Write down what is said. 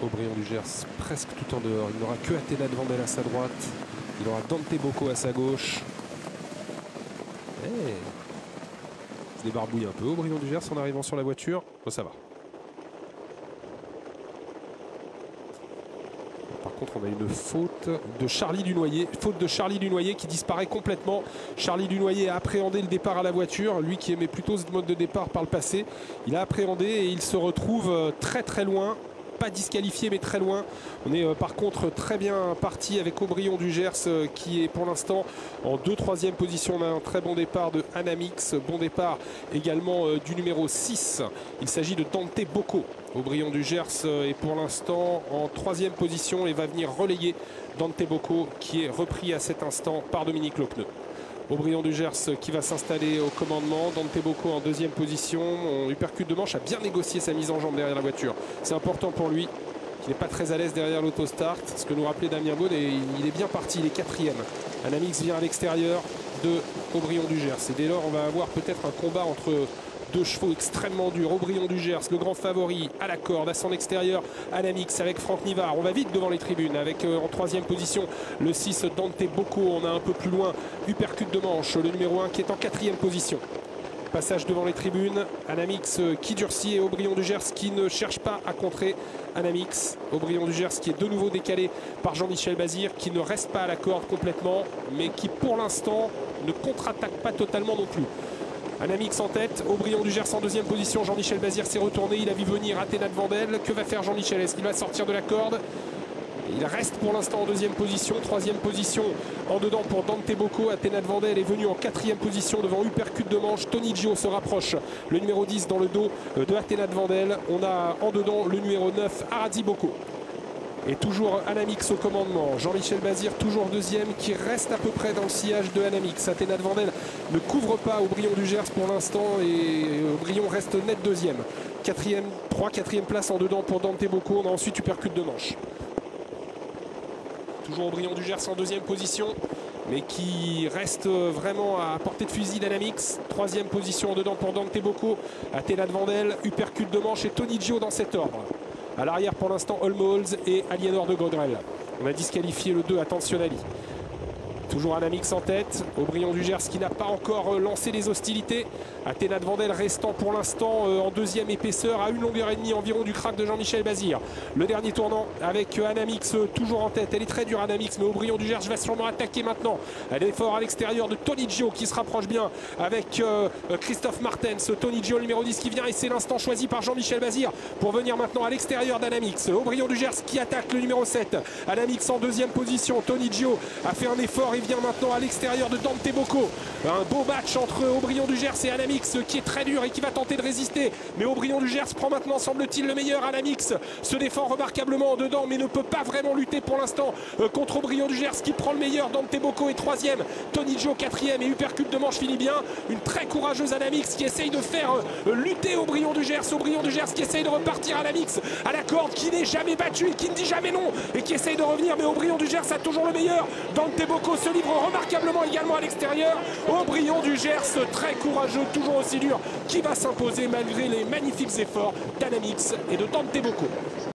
Aubryon du Gers presque tout en dehors. Il n'aura que Athéna de Vandel à sa droite. Il aura Dante Bocco à sa gauche. Il se débarbouille un peu Aubryon du Gers en arrivant sur la voiture. Oh, ça va. Par contre, on a une faute de Charlie Dunoyer. Faute de Charlie Dunoyer qui disparaît complètement. Charlie Dunoyer a appréhendé le départ à la voiture. Lui qui aimait plutôt ce mode de départ par le passé. Il a appréhendé et il se retrouve très très loin. Pas disqualifié mais très loin. On est par contre très bien parti avec Aubryon du Gers qui est pour l'instant en 2-3e position. On a un très bon départ de Anamix, bon départ également du numéro 6. Il s'agit de Dante Bocco. Aubryon du Gers est pour l'instant en 3e position et va venir relayer Dante Bocco qui est repris à cet instant par Dominique Lepneu. Aubryon du Gers qui va s'installer au commandement. Dante Bocco en 2e position. Uppercut de manche a bien négocié sa mise en jambe derrière la voiture. C'est important pour lui. Il n'est pas très à l'aise derrière l'autostart. Ce que nous rappelait Damien Beaune. Et il est bien parti. Il est 4e. Anamix vient à l'extérieur de Aubryon du Gers. Et dès lors, on va avoir peut-être un combat entre deux chevaux extrêmement durs. Aubryon du Gers, le grand favori, à la corde, à son extérieur, Anamix avec Franck Nivard. On va vite devant les tribunes avec en 3e position le 6 Dante Bocco. On a un peu plus loin Uppercut de manche, le numéro 1 qui est en 4e position. Passage devant les tribunes, Anamix qui durcit et Aubryon du Gers qui ne cherche pas à contrer Anamix. Aubryon du Gers qui est de nouveau décalé par Jean-Michel Bazir, qui ne reste pas à la corde complètement, mais qui pour l'instant ne contre-attaque pas totalement non plus. Anamix en tête, Aubryon du Gers en 2e position. Jean-Michel Bazir s'est retourné, il a vu venir Athéna de Vandel. Que va faire Jean-Michel? Est-ce qu'il va sortir de la corde? Il reste pour l'instant en 2e position. 3e position en dedans pour Dante Bocco. Athéna de Vandel est venu en 4e position devant Uppercut de manche. Tony Gio se rapproche. Le numéro 10 dans le dos de Athéna de Vandel. On a en dedans le numéro 9, Aradzi Bocco. Et toujours Anamix au commandement. Jean-Michel Bazir toujours 2e qui reste à peu près dans le sillage de Anamix. Athéna de Vandel ne couvre pas Aubryon du Gers pour l'instant et Aubryon reste net 2e. 4e place en dedans pour Dante Bocco. On a ensuite Uppercut de manche. Toujours Aubryon du Gers en 2e position, mais qui reste vraiment à portée de fusil d'Anamix. 3e position en dedans pour Dante Bocco. Athéna de Vandel, Uppercut de manche et Tony Gio dans cet ordre. À l'arrière pour l'instant Olmholz et Aliénor de Godrel. On a disqualifié le 2 Attentionnali. Toujours Anamix en tête. Aubryon du Gers qui n'a pas encore lancé les hostilités. Athéna de Vandel restant pour l'instant en 2e épaisseur à 1 longueur et demie environ du crack de Jean-Michel Bazir. Le dernier tournant avec Anamix toujours en tête. Elle est très dure Anamix, mais Aubryon du Gers va sûrement attaquer maintenant. Elle est fort à l'extérieur de Tony Gio qui se rapproche bien avec Christophe Martens. Tony Gio numéro 10 qui vient et c'est l'instant choisi par Jean-Michel Bazir pour venir maintenant à l'extérieur d'Anamix. Aubryon du Gers qui attaque le numéro 7. Anamix en 2e position. Tony Gio a fait un effort. Il vient maintenant à l'extérieur de Dante Bocco. Un beau match entre Aubryon du Gers et Anamix qui est très dur et qui va tenter de résister. Mais Aubryon du Gers prend maintenant, semble-t-il, le meilleur. Anamix se défend remarquablement en dedans mais ne peut pas vraiment lutter pour l'instant contre Aubryon du Gers qui prend le meilleur. Dante Bocco est 3e. Tony Gio 4e et Uppercut de manche finit bien. Une très courageuse Anamix qui essaye de faire lutter Aubryon du Gers. Aubryon du Gers qui essaye de repartir Anamix à la corde, qui n'est jamais battu et qui ne dit jamais non et qui essaye de revenir. Mais Aubryon du Gers a toujours le meilleur. Dante Bocco se livre remarquablement également à l'extérieur. Aubryon du Gers très courageux, toujours aussi dur, qui va s'imposer malgré les magnifiques efforts d'Anamix et de Dante Bocco.